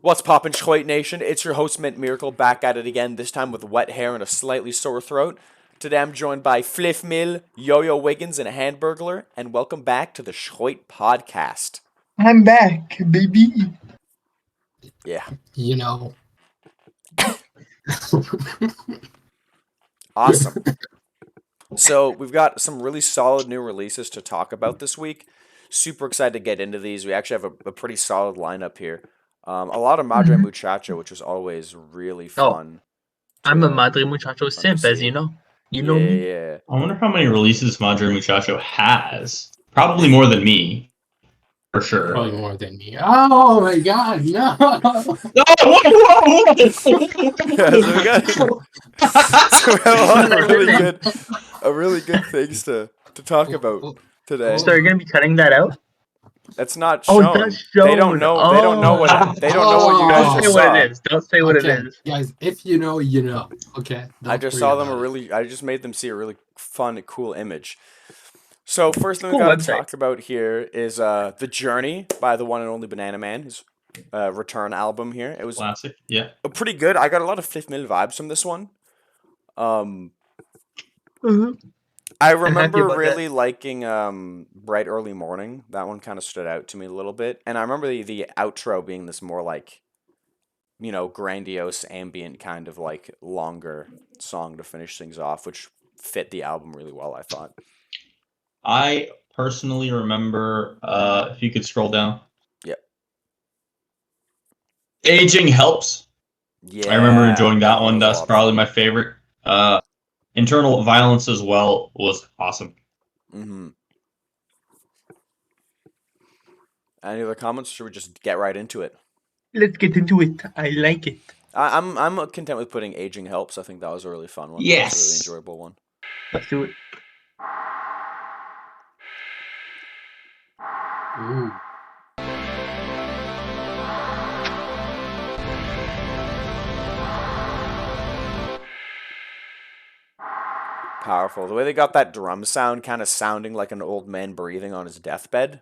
What's poppin', Schroit Nation? It's your host, Mint Miracle, back at it again, this time with wet hair and a slightly sore throat. Today I'm joined by Fliff Mill, Yo-Yo Wiggins, and a Handburglar, and welcome back to the Schroit Podcast. I'm back, baby. Yeah. You know. Awesome. So we've got some really solid new releases to talk about this week. Super excited to get into these. We actually have a pretty solid lineup here. A lot of Madre Mhm. Muchacho, which is always really Oh, fun. I'm a to- Madre Muchacho simp, as see. you know. You yeah, know me. yeah. I wonder how many releases Madre Muchacho has. Probably more than me, for sure. Probably more than me. Oh my god, no! No, whoa! Yeah, so we got so we have a lot of really good things to talk about today. So you're gonna be cutting that out? That's not Oh, shown. that's shown. They don't know. They don't know what. They don't know what you guys Don't just say what saw. it is. Don't say what Okay, it is. guys, if you know, you know. Okay. I Don't just worry saw them about it. I just made them see a really fun, cool image. So first thing we Cool gotta website. talk about here is The Journey by the one and only Banana Man. His return album here. It was Classic, yeah. pretty good. I got a lot of Fifth Mill vibes from this one. Um, Mhm. I happy remember about really liking Bright Early Morning. That one kind of stood out to me a little bit. And I remember the outro being this more like, grandiose ambient kind of like longer song to finish things off, which fit the album really well, I thought. I personally remember, if you could scroll down. Yep. Aging Helps. Yeah. I remember enjoying that one. was a That's lot of probably fun. my favorite. Internal Violence as well was awesome. Mm-hmm. Any other comments? Should we just get right into it? Let's get into it. I like it. I'm content with putting Aging Helps. I think that was a really fun one. Yes. That was a really enjoyable one. Let's do it. Ooh. Powerful. The way they got that drum sound kind of sounding like an old man breathing on his deathbed,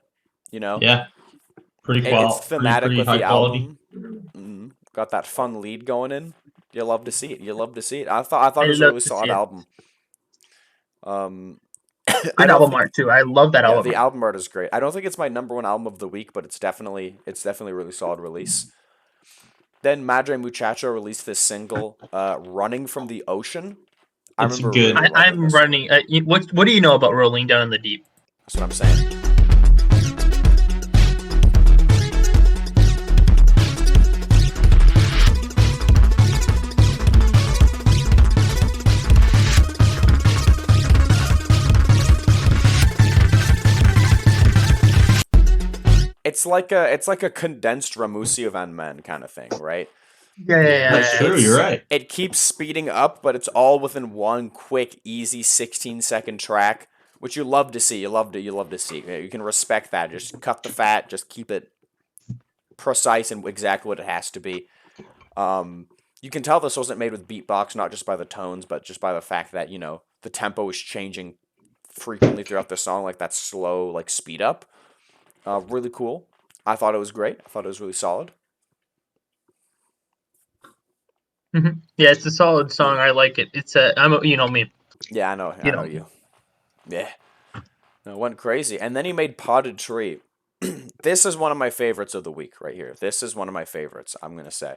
Yeah. Pretty It's thematic pretty with high the quality. album. Got that fun lead going in. You love to see it. You love to see it. I thought it was a love really to solid see it. album. I Good don't album think, art too. I love that yeah, album the art. album art is great. I don't think it's my number one album of the week, but it's definitely a really solid release. Then Madre Muchacho released this single, "Running from the Ocean." I It's remember good. really liking I'm this one. running. What do you know about rolling down in the deep? That's what I'm saying. It's like a condensed Ramusio Van Men kind of thing, right? Yeah. That's true, you're right. It keeps speeding up, but it's all within one quick, easy 16-second track, which you love to see. You love to see. You can respect that. Just cut the fat. Just keep it precise and exactly what it has to be. You can tell this wasn't made with beatbox, not just by the tones, but just by the fact that the tempo is changing frequently throughout the song, like that slow like speed up. Really cool. I thought it was great. I thought it was really solid. Yeah, it's a solid song. I like it. It's you know me. Yeah, I know. I You know know. you. Yeah. No, it went crazy. And then he made Potted Tree. This is one of my favorites of the week right here. This is one of my favorites, I'm going to say.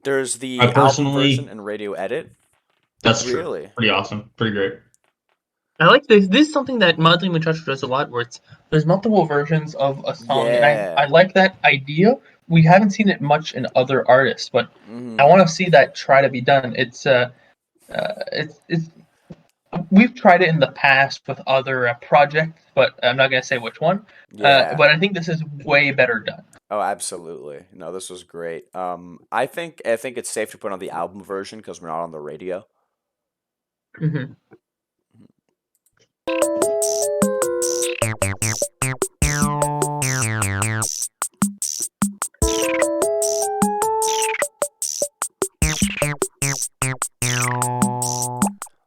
There's the I album personally- version and radio edit. That's Really? true. Pretty awesome. Pretty great. I like this. This is something that Madre Muchacho does a lot, where there's multiple versions of a song, Yeah. and I like that idea. We haven't seen it much in other artists, but Mhm. I want to see that try to be done. It's we've tried it in the past with other projects, but I'm not gonna say which one. Yeah. But I think this is way better done. Oh, absolutely. No, this was great. I think it's safe to put on the album version because we're not on the radio. Mhm.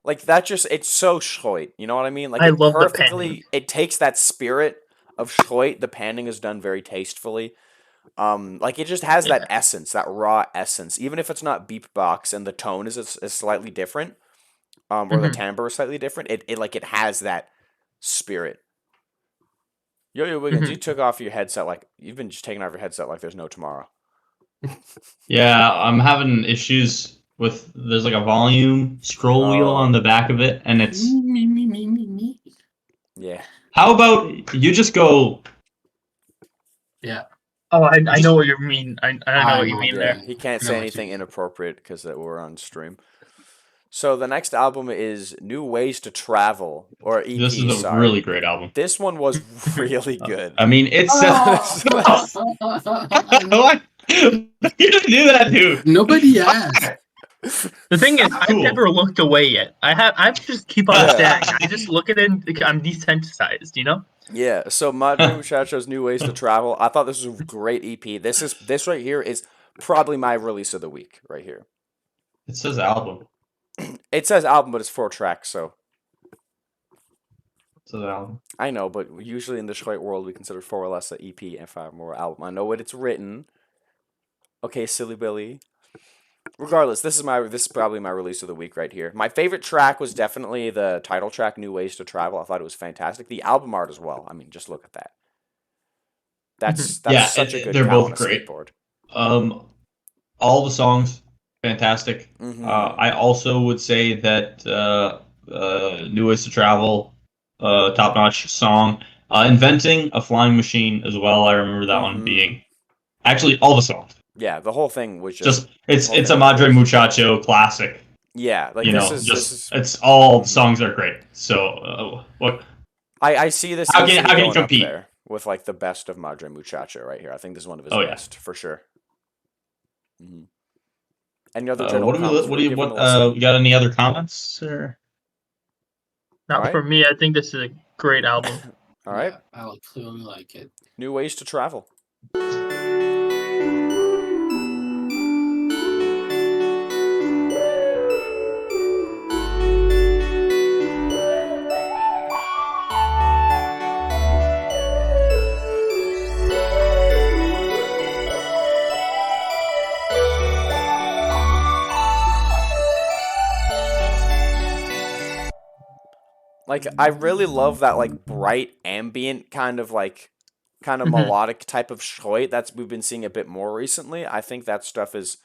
Like that just it's so Schroit, you know what I mean? Like I it love the perfectly panning. it takes that spirit of Schroit. The panning is done very tastefully. Like it just has that essence, that raw essence, even if it's not beatbox and the tone is slightly different, or the Mhm. timbre is slightly different. It like it has that spirit. Yo Wiggins, you Mhm. took off your headset like you've been just taking off your headset like there's no tomorrow. Yeah, I'm having issues with. There's like a volume scroll wheel on the back of it, and it's. Me. Yeah. How about you just go? Yeah. Oh, I know what you mean. I know I what you know what mean you Yeah, there. mean. he can't I say know what you anything mean. inappropriate because we're on stream. So the next album is New Ways to Travel, or This is EP, a sorry. really great album. This one was really good. I mean, it's. Oh! What? You didn't do that, dude. Nobody asked. The thing is, I've Cool. never looked away yet. I just keep on Yeah. staring. I just look at it. And I'm desensitized. You know. Yeah, so Madre Muchacho's New Ways to Travel. I thought this was a great EP. This right here is probably my release of the week right here. It says album. It says album, but it's 4 tracks, so It says album. I know, but usually in the Schroit world we consider 4 or less an EP and 5 more album. I know what it's written. Okay, silly Billy. Regardless, this is probably my release of the week right here. My favorite track was definitely the title track, New Ways to Travel. I thought it was fantastic. The album art as well. I mean, just look at that. That's Yeah, such a good they're cow both on a great. skateboard. All the songs fantastic. Mm-hmm. I also would say that New Ways to Travel, top notch song. Inventing a Flying Machine as well. I remember that one Mm-hmm. being actually all the songs. Yeah, the whole thing was Just the it's whole it's thing a was Madre good. Muchacho classic. Yeah, like You this know, is just it's all Mhm. songs are great. So what? I see this How can easily you going up compete? there with like the best of Madre Muchacho right here. I think this is one of his Oh, yeah. best for sure. Mm-hmm. Any other general What do we? comments? What do you? Give him What? a listen. You got any other comments? Or? Not Alright. for me. I think this is a great album. All right, Yeah, I would clearly like it. New Ways to Travel. Like I really love that like bright ambient kind of Mhm. melodic type of Schroit that's we've been seeing a bit more recently. I think that stuff is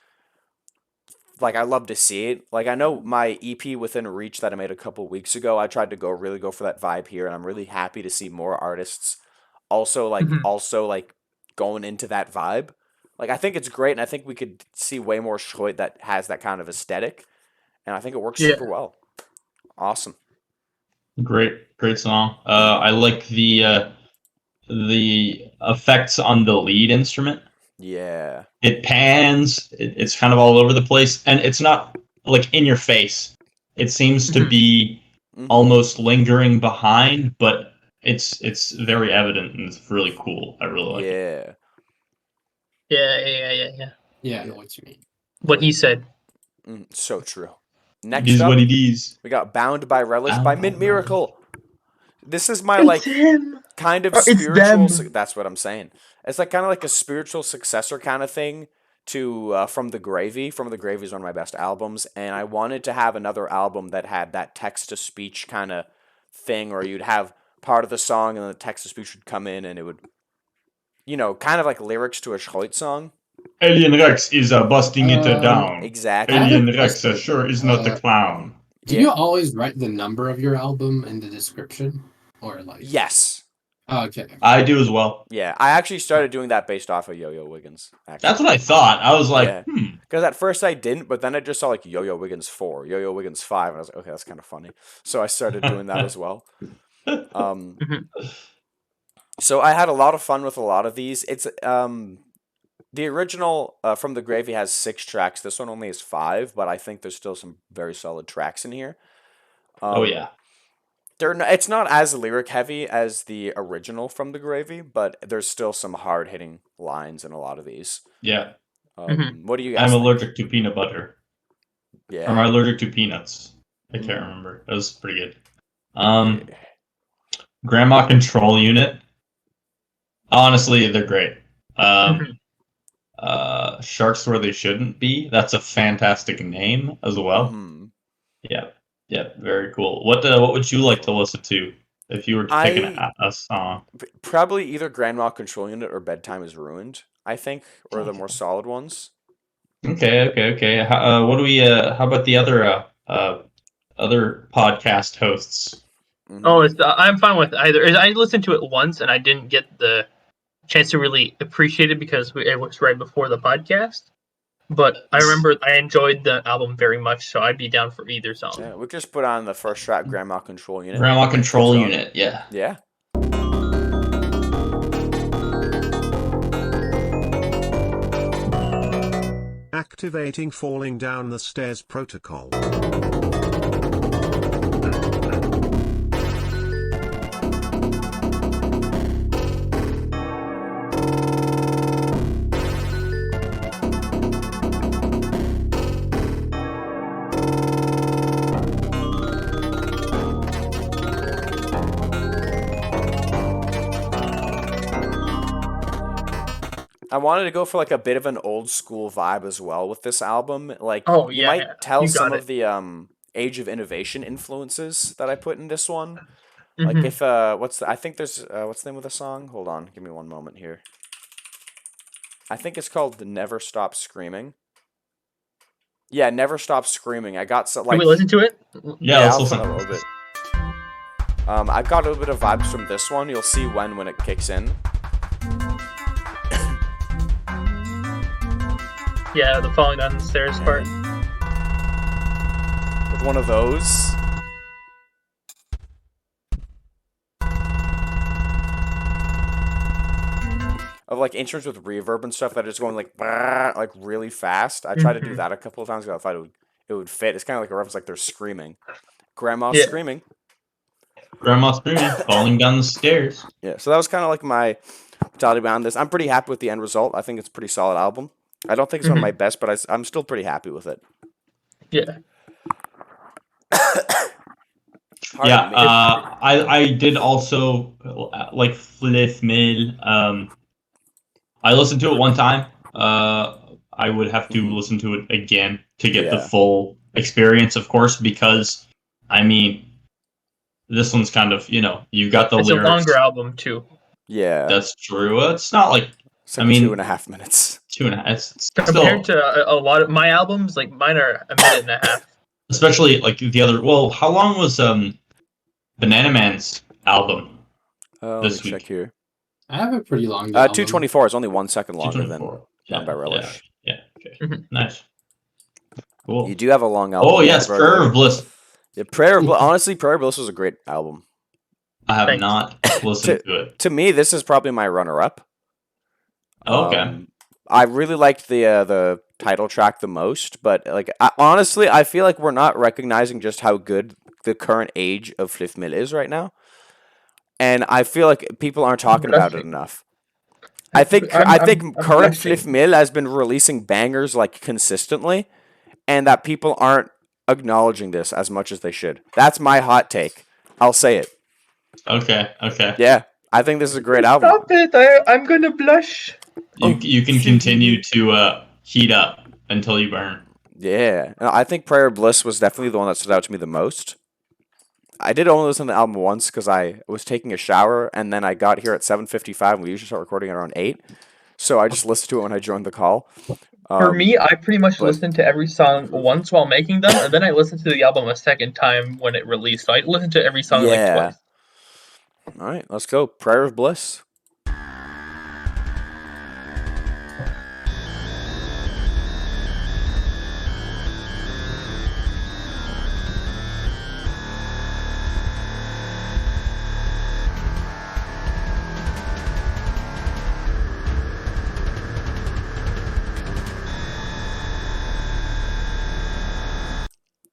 like I love to see it. Like I know my EP Within Reach that I made a couple weeks ago, I tried to really go for that vibe here, and I'm really happy to see more artists Mhm. also like going into that vibe. Like I think it's great, and I think we could see way more Schroit that has that kind of aesthetic, and I think it works Yeah. super well. Awesome. Great song. I like the effects on the lead instrument. Yeah. It pans. It's kind of all over the place, and it's not like in your face. It seems to Mhm. be Mhm. almost lingering behind, but it's very evident and it's really cool. I really like it. Yeah. Yeah. Yeah, I know what you mean. What he said. So true. It Next is up, what it is. we got Bound by Relish by Bound by Mint Miracle. This is my It's like him. kind of Or it's spiritual. them. That's what I'm saying. It's like kind of like a spiritual successor kind of thing to From the Gravy. From the Gravy is one of my best albums, and I wanted to have another album that had that text to speech kind of thing, where you'd have part of the song and then the text to speech would come in, and it would, kind of like lyrics to a Schroit song. Alien Rex is busting it down. Exactly. I have a Alien Rex question. sure is not the clown. Do you always write the number of your album in the description? Or like Yes. Oh, okay. I do as well. Yeah, I actually started doing that based off of Yo-Yo Wiggins. Actually. That's what I thought. I was like, Yeah. Because at first I didn't, but then I just saw like Yo-Yo Wiggins 4, Yo-Yo Wiggins 5, and I was like, okay, that's kind of funny. So I started doing that as well. Mhm. So I had a lot of fun with a lot of these. It's the original From the Gravy has 6 tracks. This one only has 5, but I think there's still some very solid tracks in here. Oh yeah. It's not as lyric heavy as the original From the Gravy, but there's still some hard hitting lines in a lot of these. Yeah. What do you guys I'm think? allergic to peanut butter. Yeah. Or am I allergic to peanuts? I can't remember. That was pretty good. Grandma Control Unit. Honestly, they're great. Sharks Where They Shouldn't Be. That's a fantastic name as well. Mhm. Yeah, yeah, very cool. What would you like to listen to if you were to pick a song? Probably either Grand Mal Control Unit or Bedtime is Ruined, I think, or the Okay. more solid ones. Okay. What do we? How about the other podcast hosts? Oh, Mhm. I'm fine with either. I listened to it once and I didn't get the chance to really appreciate it because it was right before the podcast. But I remember I enjoyed the album very much, so I'd be down for either song. Yeah, we just put on the first track, Grand Mal Control Unit. Grandma Control So- Unit. Yeah. Yeah. Activating falling down the stairs protocol. I wanted to go for like a bit of an old school vibe as well with this album. Like Oh, you yeah, might tell you some got of the Age of Innovation influences that I put in this one. Mhm. Like if I think there's what's the name of the song? Hold on, give me one moment here. I think it's called the Never Stop Screaming. Yeah, Never Stop Screaming. I got some Can like we listen to it? Yeah, let's I'll listen. put a little bit. I've got a little bit of vibes from this one. You'll see when it kicks in. Yeah, the falling down the stairs part. With one of those. Of like instruments with reverb and stuff that are just going like brrr, like really fast. I tried to do Mhm. that a couple of times ago. I thought it would fit. It's kind of like a reference, like they're screaming. Grandma's Yeah. screaming. Grandma screaming, falling down the stairs. Yeah, so that was kind of like my mentality behind this. I'm pretty happy with the end result. I think it's a pretty solid album. I don't think it's one of my best, but I'm still pretty happy with it. Yeah. Pardon Yeah, me. I did also like Flith Mill. I listened to it one time. I would have to Mhm. listen to it again to get the Yeah. full experience, of course, because I mean, this one's kind of you got the It's lyrics. a longer album too. Yeah, That's true. It's not like it's like I mean- 2.5 minutes. 2.5. It's Compared still, to a lot of my albums, like mine are a minute and a half. especially like the other. Well, how long was Banana Man's album? Let me This check week. here. I have a pretty long album. 224 is only 1 second longer than 224. Down by Relish. Yeah. Okay. Mhm. Nice. Cool. You do have a long album. Oh yes, Very Prayer good. of Bliss. Yeah, Prayer of Bliss. Honestly, Prayer of Bliss was a great album. I have Thanks. not listened to it. To me, this is probably my runner-up. Okay. I really liked the title track the most, but like honestly, I feel like we're not recognizing just how good the current age of Flith Mill is right now, and I feel like people aren't talking about it Blushing. enough. I think I'm current blushing. Flith Mill has been releasing bangers like consistently, and that people aren't acknowledging this as much as they should. That's my hot take. I'll say it. Okay. Yeah, I think this is a great album. Stop it! I'm gonna blush. You can continue to heat up until you burn. Yeah, no, I think Prayer of Bliss was definitely the one that stood out to me the most. I did only listen to the album once because I was taking a shower, and then I got here at 7:55, and we usually start recording at around 8. So I just listened to it when I joined the call. For me, I pretty much but- listened to every song once while making them, and then I listened to the album a second time when it released. So I listened to every song like Yeah. twice. All right, let's go. Prayer of Bliss.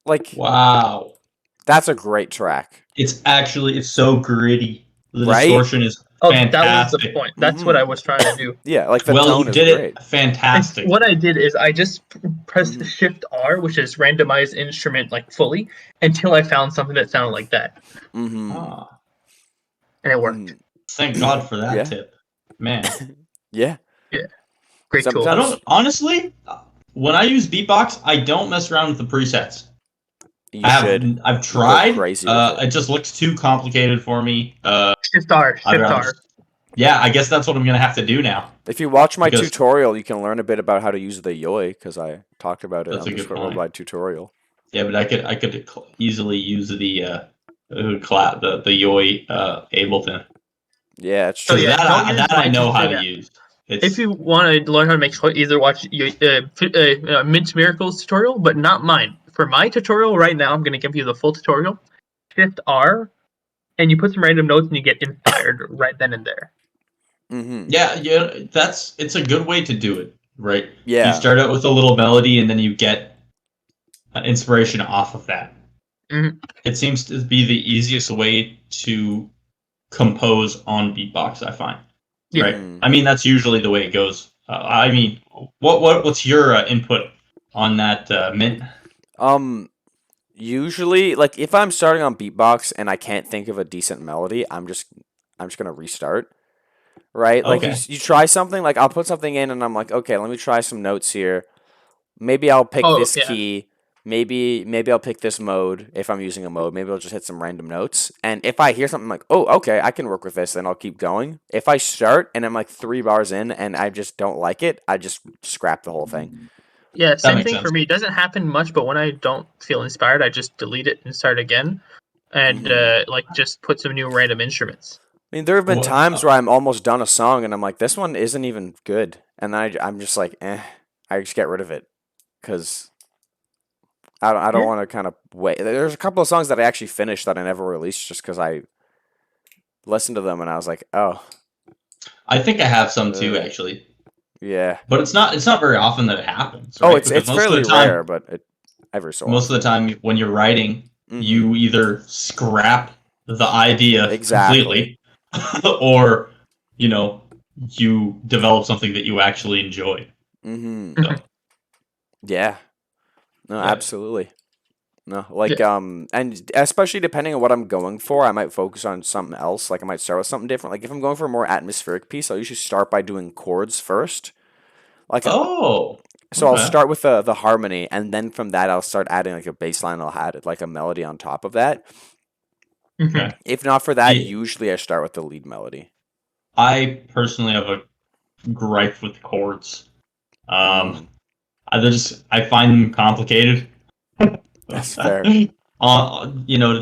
Like, Wow. that's a great track. It's so gritty. The Right? distortion is Oh, that was fantastic. the point. That's what I was trying to do. Yeah, like the Well, tone you is did great. it fantastic. And what I did is I just pressed Mhm. Shift R, which is randomize instrument like fully, until I found something that sounded like that, Mm-hmm. Ah, and it worked. thank God for that Yeah. tip. Man. Yeah. Yeah. Great tool. Sometimes- I don't honestly. When I use beatbox, I don't mess around with the presets. You I have, should. I've tried. crazy with it. It just looks too complicated for me. Shift R. I'd Shift rather R. just- yeah, I guess that's what I'm gonna have to do now. If you watch my Because- tutorial, you can learn a bit about how to use the Yoi, because I talked about it That's on a the good Schroit point. Worldwide tutorial. Yeah, but I could easily use the Yoi Ableton. Yeah, it's So true. yeah, don't use that I my know how to tutorial. use. If you want to learn how to make Schroit, either watch Mint Miracles tutorial, but not mine. For my tutorial right now, I'm going to give you the full tutorial. Shift R, and you put some random notes, and you get inspired right then and there. Mm-hmm. Yeah, it's a good way to do it, right? Yeah. You start out with a little melody, and then you get inspiration off of that. Mhm. It seems to be the easiest way to compose on beatbox, I find. Yeah. Right. Mhm. I mean, that's usually the way it goes. I mean, what's your input on that, Mint? Usually, like if I'm starting on beatbox and I can't think of a decent melody, I'm just gonna restart. Right? Like Okay. you try something, like I'll put something in and I'm like, okay, let me try some notes here. Maybe I'll pick Oh, this yeah. key. Maybe I'll pick this mode if I'm using a mode. Maybe I'll just hit some random notes. And if I hear something like, oh, okay, I can work with this, then I'll keep going. If I start and I'm like 3 bars in and I just don't like it, I just scrap the whole thing. Yeah, same makes thing sense. for me. It doesn't happen much, but when I don't feel inspired, I just delete it and start again, and just put some new random instruments. I mean, there have been What- times where I'm almost done a song and I'm like, this one isn't even good. And then I'm just like, I just get rid of it. Because I don't Yeah. want to kind of wait. There's a couple of songs that I actually finished that I never released just because I listened to them and I was like, oh, I think I have some too, Uh, actually, yeah. but it's not very often that it happens. Oh, Right? it's Because most of fairly the time, rare, but every so most of the time when you're writing, Mhm. you either scrap the idea Exactly. completely, or you develop something that you actually enjoy. Mm-hmm. So, Yeah. No, Yeah. absolutely. No, like and especially depending on what I'm going for, I might focus on something else. Like I might start with something different. Like if I'm going for a more atmospheric piece, I'll usually start by doing chords first. Like oh, so I'll okay. start with the harmony, and then from that I'll start adding like a bass line. I'll add like a melody on top of that. Okay. If not for that, Yeah. usually I start with the lead melody. I personally have a gripe with chords. Mm. I find them complicated. That's fair. To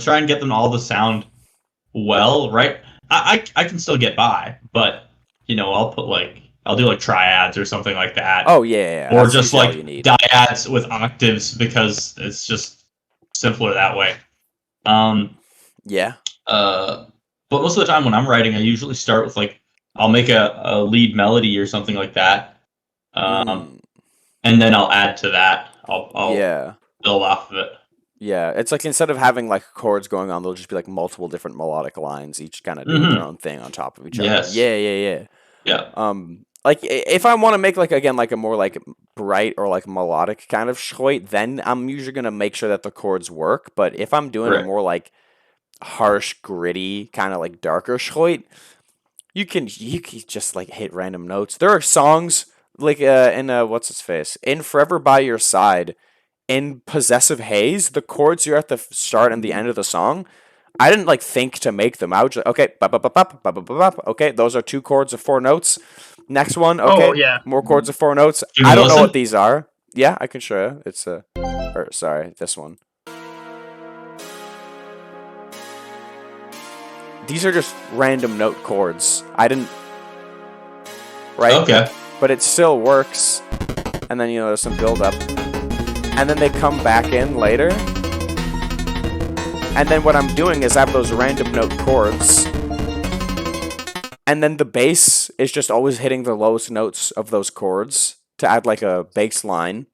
try and get them all to sound well, right? I can still get by, but I'll do like triads or something like that, Oh yeah, or that's just usually all like you need. dyads with octaves because it's just simpler that way. Yeah. But most of the time when I'm writing, I usually start with I'll make a lead melody or something like that, Mm. and then I'll add to that. I'll Yeah. build off of it. Yeah, it's like instead of having like chords going on, there'll just be like multiple different melodic lines, each kind of doing their own thing on top of each other. Yes. Yeah. Yeah. Like if I want to make like again like a more like bright or like melodic kind of Schroit, then I'm usually gonna make sure that the chords work. But if I'm doing a Right. more like harsh, gritty, kind of like darker Schroit, you can just like hit random notes. There are songs like in what's its face in Forever by Your Side. In Possessive Haze, the chords you're at the start and the end of the song, I didn't like think to make them. I was just like, okay, bop, bop, bop, bop, bop, bop, bop, bop. Okay, those are 2 chords of 4 notes. Next one, okay, Oh, yeah. more chords of 4 notes. Give me I a don't know listen. what these are. Yeah, I can show you. It's sorry, this one. These are just random note chords. I didn't. Right. Okay. But it still works. And then there's some build up. And then they come back in later. And then what I'm doing is I have those random note chords. And then the bass is just always hitting the lowest notes of those chords to add like a bass line.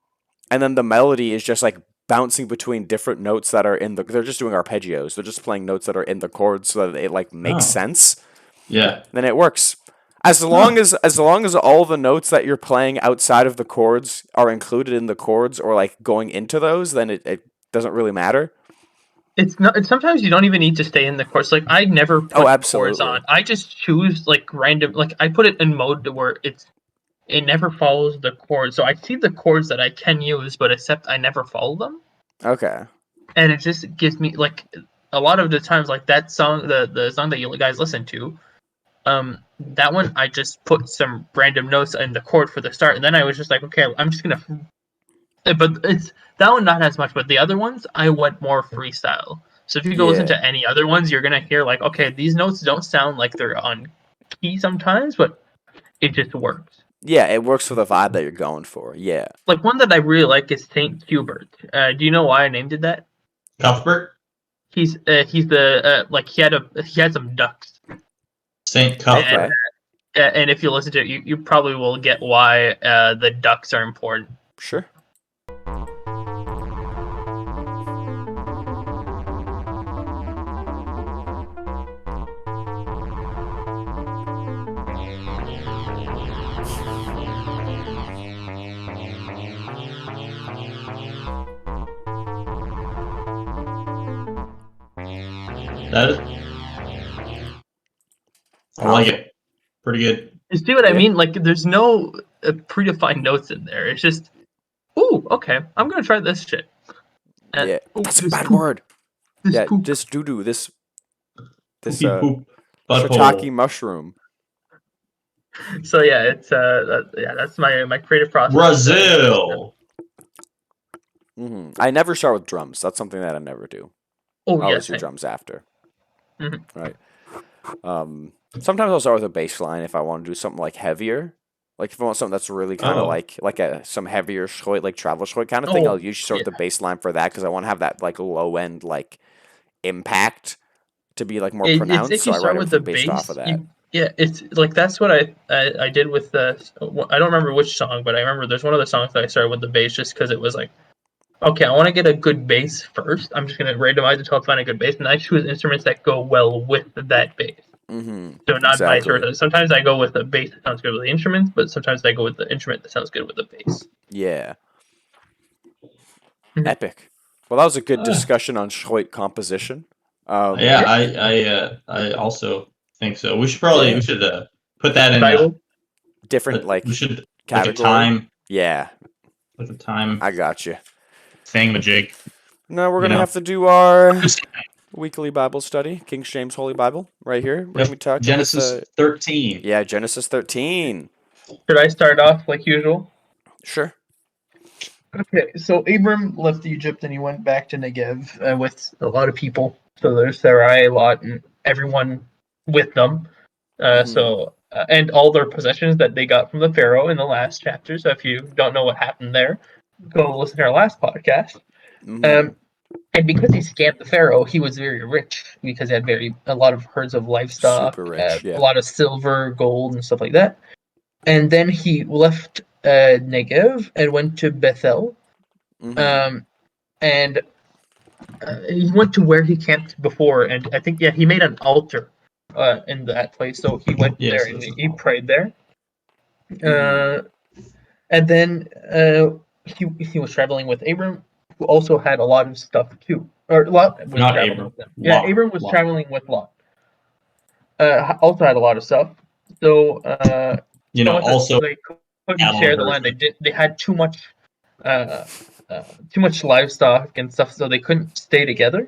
And then the melody is just like bouncing between different notes that are in they're just doing arpeggios. They're just playing notes that are in the chords so that it like makes sense. Yeah. Then it works. As long as all the notes that you're playing outside of the chords are included in the chords or like going into those, then it doesn't really matter. It's not. It's sometimes you don't even need to stay in the chorus. Like I never put chords absolutely. on. I just choose like random. Like I put it in mode to where it's it never follows the chords. So I see the chords that I can use, but except I never follow them. Okay. And it just gives me like a lot of the times like that song, the song that you guys listen to, that one I just put some random notes in the chord for the start, and then I was just like, okay, I'm just gonna. But it's that one not as much, but the other ones I went more freestyle. So if you go listen Yeah. to any other ones, you're gonna hear like, okay, these notes don't sound like they're on key sometimes, but it just works. Yeah, it works for the vibe that you're going for. Yeah. Like one that I really like is Saint Hubert. Do you know why I named it that? Cuthbert, He's the like he had some ducks, Saint Cuthbert. Okay. and if you listen to it, you probably will get why the ducks are important. Sure. That is, I like it. Pretty good. You see what I Yeah. mean? Like there's no predefined notes in there. It's just, ooh, okay, I'm gonna try this shit. And, Yeah. ooh, That's a this bad poop, word. This Yeah, poop. this doo-doo, this Poopy poop. shiitake Butthole. mushroom. So yeah, it's that's my creative process. Brazil. I never start with drums. That's something that I never do. Oh I always yes, do drums after. Mhm. Right. Sometimes I'll start with a bass line if I want to do something like heavier. Like if I want something that's really kind of Oh. like some heavier Schroit, like travel Schroit kind of thing, I'll Oh, usually start yeah. with the bass line for that because I want to have that like low end like impact to be like more It's pronounced. if So you I write start with the everything based off bass, of that. yeah, it's like that's what I did with the. I don't remember which song, but I remember there's one of the songs that I started with the bass just because it was like, okay, I want to get a good bass first. I'm just gonna randomize until I find a good bass, and I choose instruments that go well with that bass. So not vice Exactly. versa. Sometimes I go with the bass that sounds good with the instruments, but sometimes I go with the instrument that sounds good with the bass. Yeah. Mhm. Epic. Well, that was a good Ah. discussion on Schroit composition. Yeah, I also think so. We should probably Yeah. put that in Bible. Different like we should category. like a time Yeah, I I got you. thingamajig. Now we're You gonna know. have to do our weekly Bible study, King James Holy Bible, right here. We're gonna be talking Genesis with 13. yeah, Genesis 13. Should I start off like usual? Sure. Okay, so Abram left Egypt and he went back to Negev with a lot of people. So there's Sarai, Lot, and everyone with them. And all their possessions that they got from the Pharaoh in the last chapter. So if you don't know what happened there, go listen to our last podcast. Mhm. And because he scammed the Pharaoh, he was very rich because he had a lot of herds of livestock, Super rich. a Yeah. lot of silver, gold, and stuff like that. And then he left Negev and went to Bethel. Mhm. And he went to where he camped before, and I think he made an altar in that place. So he went Yes, there and that's he prayed there. Mhm. And then he was traveling with Abram, who also had a lot of stuff too. Or Lot was not traveling Abram. with them. Yeah, Lot. Abram was Lot. traveling with Lot. Also had a lot of stuff. So Also they couldn't cattle share and the land. herdsmen. They had uh, too much livestock and stuff, so they couldn't stay together.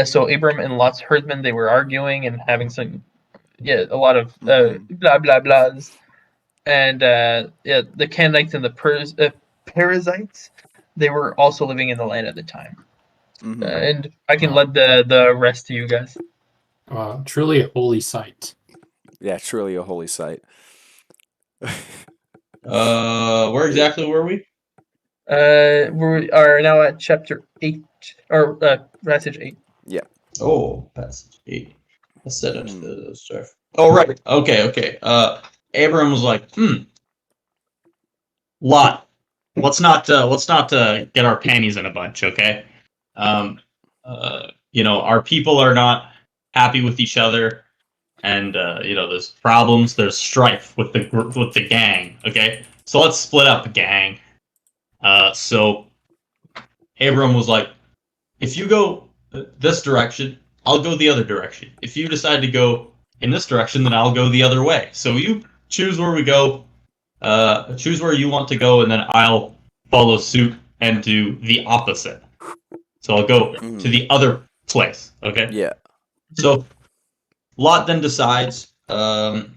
So Abram and Lot's herdsmen, they were arguing and having a lot of blah blah blahs. And the Canaanites and the Perizzites, they were also living in the land at the time. And I can let the rest to you guys. Truly a holy sight. Yeah, truly a holy sight. Where exactly were we? We are now at chapter 8, or passage 8. Yeah. Oh, passage 8. I said Mhm. stuff. Oh, right. Okay. Abram was like, Lot, let's not get our panties in a bunch, okay? Our people are not happy with each other, and there's problems, there's strife with the gang, okay? So let's split up the gang. So Abram was like, if you go this direction, I'll go the other direction. If you decide to go in this direction, then I'll go the other way. So you choose where we go, choose where you want to go, and then I'll follow suit and do the opposite. So I'll go to the other place. Okay. Yeah. So Lot then decides to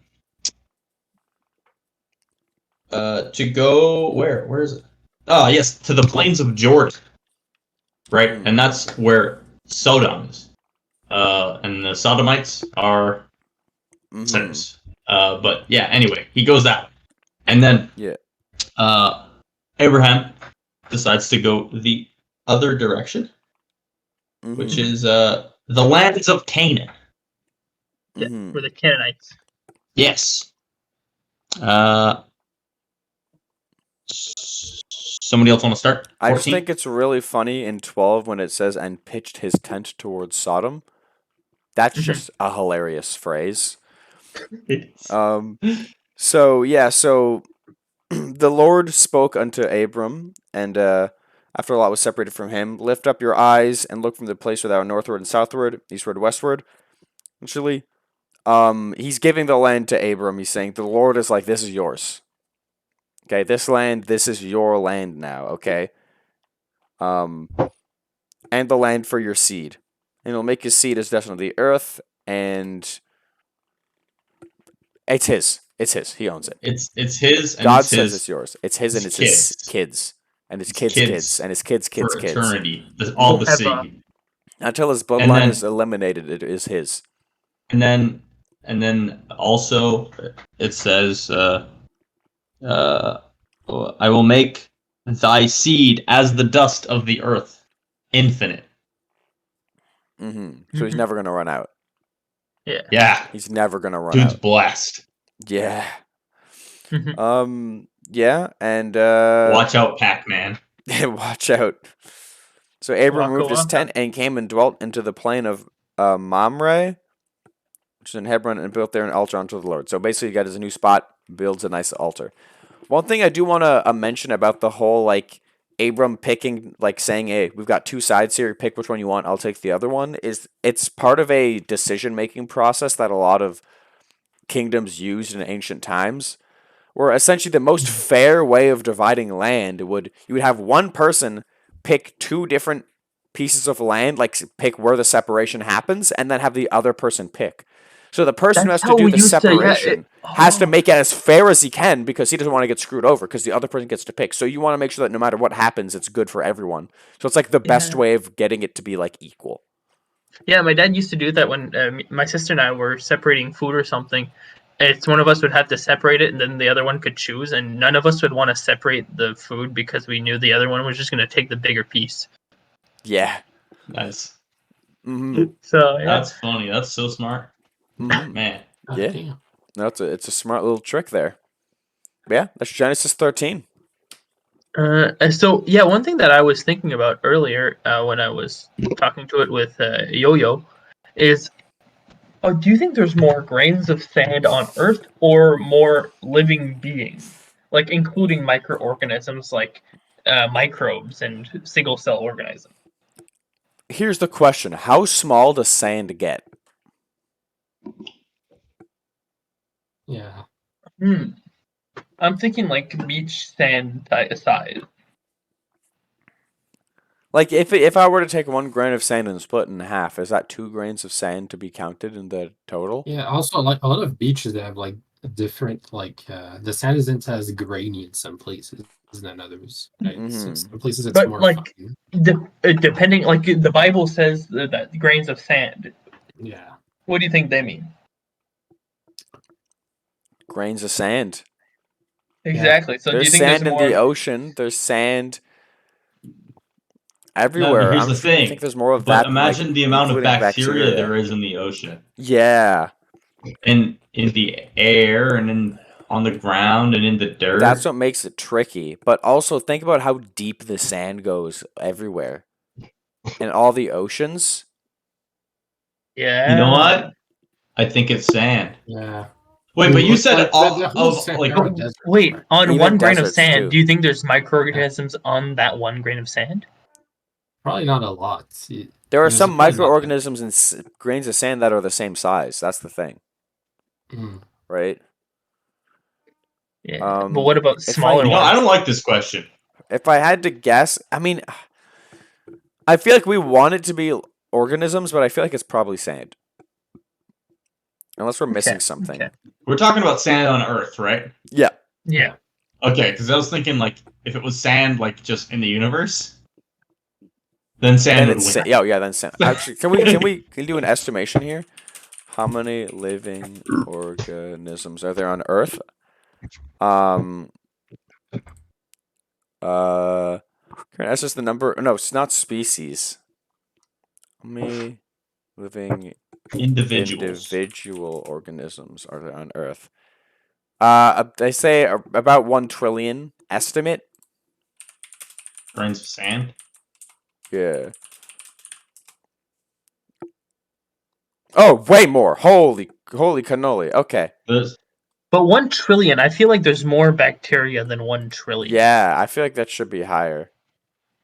go where? Where is it? Ah, yes, to the plains of Jordan. Right, and that's where Sodom is. And the Sodomites are sinners. But yeah, anyway, he goes that way. And then Abraham decides to go the other direction, which is the lands of Canaan. Yeah, for the Canaanites. Yes. Somebody else want to start? 14? I just think it's really funny in 12 when it says, and pitched his tent towards Sodom. That's just a hilarious phrase. So the Lord spoke unto Abram, and after Lot was separated from him, lift up your eyes and look from the place where thou art northward and southward, eastward, westward. Actually, he's giving the land to Abram. He's saying the Lord is like, this is yours. Okay, this land, this is your land now. Okay, and the land for your seed, and he'll make his seed as dust of the earth, and it's his. It's his. He owns it. It's his. And God it's says his, it's yours. It's his, and it's his kids, and his kids' kids, and his kids' kids' for kids. eternity. All the seed. Until his bloodline is eliminated, it is his. And then also it says, I will make thy seed as the dust of the earth, infinite. So he's never gonna run out. Yeah. He's never gonna run Dude's out. blessed. Yeah. Yeah, and watch out, Pac-Man. watch out. So Abram moved his tent and came and dwelt into the plain of Mamre, which is in Hebron, and built there an altar unto the Lord. So basically, he got his new spot, builds a nice altar. One thing I do want to mention about the whole, like, Abram picking, like, saying, hey, we've got two sides here, pick which one you want, I'll take the other one, is it's part of a decision-making process that a lot of kingdoms used in ancient times, where essentially the most fair way of dividing land you would have one person pick two different pieces of land, like pick where the separation happens, and then have the other person pick. So the person who has to do the separation has to make it as fair as he can, because he doesn't want to get screwed over, because the other person gets to pick. So you want to make sure that no matter what happens, it's good for everyone. So it's like the best way of getting it to be like equal. Yeah, my dad used to do that when my sister and I were separating food or something. It's one of us would have to separate it, and then the other one could choose, and none of us would want to separate the food because we knew the other one was just going to take the bigger piece. Yeah. Nice. So yeah. That's funny. That's so smart. Man. Yeah. No, it's a smart little trick there. But yeah, that's Genesis 13. So yeah, one thing that I was thinking about earlier when I was talking to it with Yo-Yo is, do you think there's more grains of sand on Earth or more living beings, like including microorganisms like microbes and single cell organisms? Here's the question: how small does sand get? Yeah. I'm thinking like beach sand size. Like if I were to take 1 grain of sand and split it in half, is that 2 grains of sand to be counted in the total? Yeah. Also, like a lot of beaches, they have like different, like the sand isn't as grainy in some places than others. Right? So some places it's more like fine. Depending, like the Bible says that grains of sand. Yeah. What do you think they mean? Grains of sand. Exactly. So there's do you think sand there's more in the ocean? There's sand everywhere. No, here's the thing. I think there's more of but that. Imagine like, the amount of bacteria there is in the ocean. Yeah. In the air and on the ground and in the dirt. That's what makes it tricky. But also think about how deep the sand goes everywhere. In all the oceans. Yeah. You know what? I think it's sand. Yeah. Wait, but you said like, wait, on even 1 grain of deserts, sand, too. do you think there's microorganisms on that 1 grain of sand? Probably not a lot. There are some microorganisms in grains of sand that are the same size. That's the thing. Right? Yeah. But what about if I- smaller You know, ones? I don't like this question. If I had to guess, I mean, I feel like we want it to be organisms, but I feel like it's probably sand. Unless we're missing something. Okay. We're talking about sand on Earth, right? Yeah. Yeah. Okay, because I was thinking like if it was sand, like just in the universe, then sand Then would it's win. yeah, then sand. Actually, can we do an estimation here? How many living organisms are there on Earth? That's just the number. No, it's not species. How many living Individuals. individual organisms are there on Earth? They say about 1 trillion estimate. Grains of sand. Yeah. Oh, way more. Holy cannoli. Okay. There's But 1 trillion, I feel like there's more bacteria than 1 trillion. Yeah, I feel like that should be higher.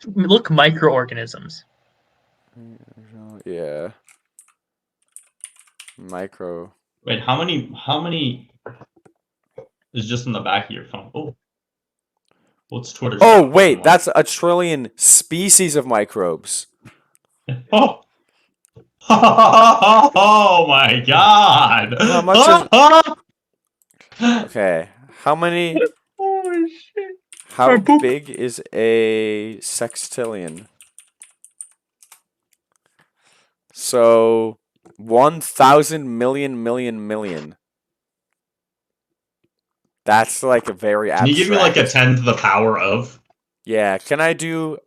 Look, microorganisms. Yeah. Micro. wait, how many is just in the back of your phone? Oh. What's Twitter? Oh, wait, that's 1 trillion species of microbes. Oh. Oh my god! How much Okay. How many Oh shit. How Or poop. big is a sextillion? So 1,000 million. That's like a very Can abstract. you give me like a 10 to the power of? Yeah, can I do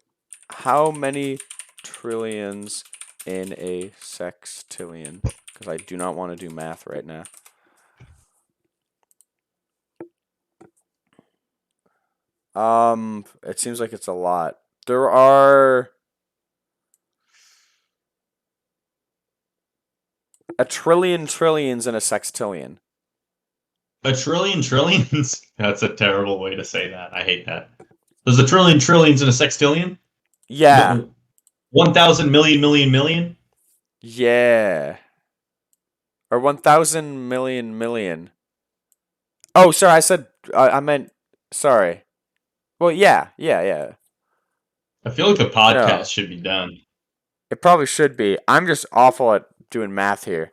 how many trillions in a sextillion? Because I do not want to do math right now. It seems like it's a lot. There are 1 trillion trillions in a sextillion. A trillion trillions? That's a terrible way to say that. I hate that. There's 1 trillion trillions in a sextillion? Yeah. 1,000 million? Yeah. Or 1,000 million. Oh, sorry, I said, I meant, sorry. Well, yeah. I feel like the podcast No. should be done. It probably should be. I'm just awful at doing math here.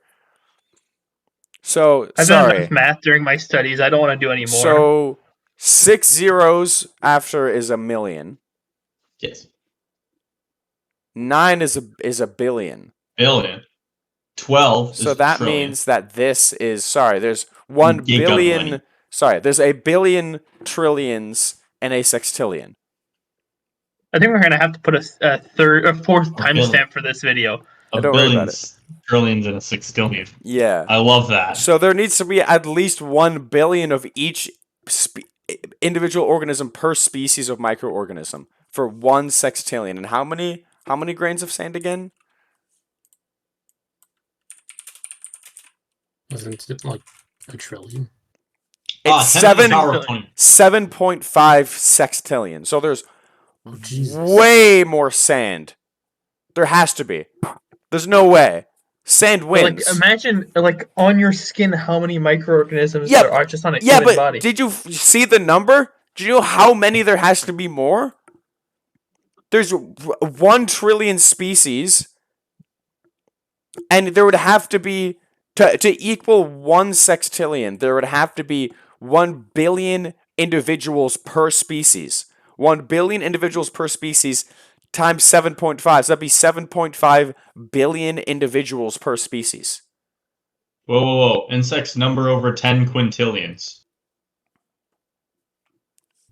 So, I've done sorry. enough math during my studies. I don't want to do any more. So, 6 zeros after is 1 million. Yes. 9 is a billion. Billion. 12 So is that trillion. means that this is, sorry, there's 1 Giga billion, money. sorry, there's 1 billion trillions and a sextillion. I think we're gonna have to put a fourth billion. timestamp for this video. A Don't worry about billions, trillions, and a sextillion. Yeah. I love that. So there needs to be at least 1 billion of each individual organism per species of microorganism for 1 sextillion. And how many grains of sand again? Wasn't it like 1 trillion? It's 10 to the power of 20. 7.5 sextillion. So there's Oh, Jesus. way more sand. There has to be. There's no way. Sand But, wins. like, imagine, like, on your skin, how many microorganisms Yeah, there are just on a yeah, human but body. did you see the number? Do you know how many there has to be more? There's 1 trillion species, and there would have to be to equal 1 sextillion. There would have to be 1 billion individuals per species. 1 billion individuals per species times 7.5. So that'd be 7.5 billion individuals per species. Whoa. Insects number over 10 quintillions.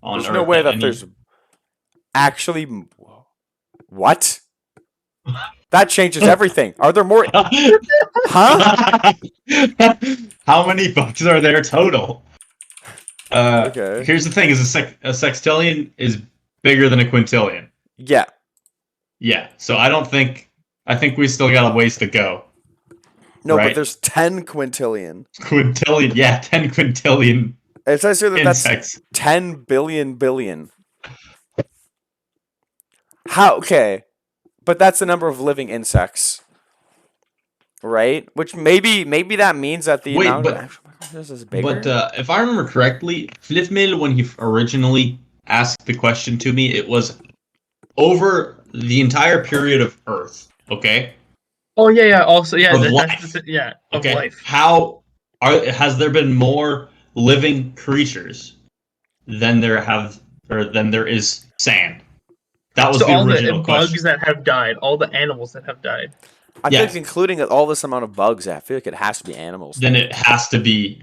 On There's no Earth way at that any- there's actually. What? That changes everything. Are there more? Huh? How many bugs are there total? Okay. Here's the thing: is a sextillion is bigger than a quintillion. Yeah. Yeah. So I think we still got a ways to go. No, Right. but there's 10 quintillion. Quintillion. Yeah, 10 quintillion It says here that that's insects. 10 billion. How? Okay. But that's the number of living insects. Right? Which maybe that means that the Wait, amount but of This is bigger. But if I remember correctly, Flithmil, when he originally asked the question to me, it was over the entire period of Earth. Okay. Oh yeah. Also, yeah. Of That's life. of Okay. life. Has there been more living creatures than there is sand? That was So the all the original question. bugs that have died, all the animals that have died. I yeah. think including all this amount of bugs, I feel like it has to be animals. Then it has to be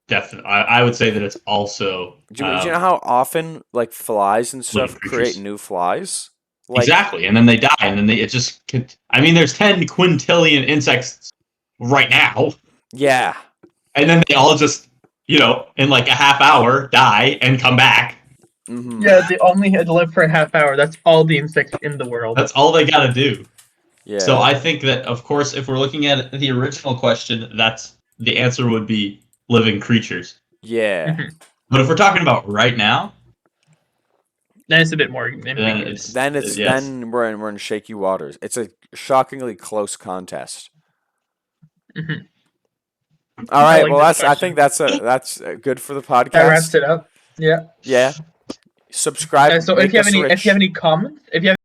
definitely. I would say that it's also Do you know how often like flies and stuff living create creatures. new flies? Like, exactly, and then they die, and then it just. I mean, there's 10 quintillion insects right now, yeah. and then they all just, in like a half hour, die and come back. Mm-hmm. Yeah, they only had to live for a half hour. That's all the insects in the world. That's all they got to do. Yeah. So I think that, of course, if we're looking at the original question, that's the answer would be living creatures. Yeah. Mhm. But if we're talking about right now, Then it's a bit more ambiguous. Then yes. we're in shaky waters. It's a shockingly close contest. Mhm. All right. like Well, this I think that's good for the podcast. That wraps it up. Yeah. Yeah. Subscribe. So make if you have us any rich. comments, if you have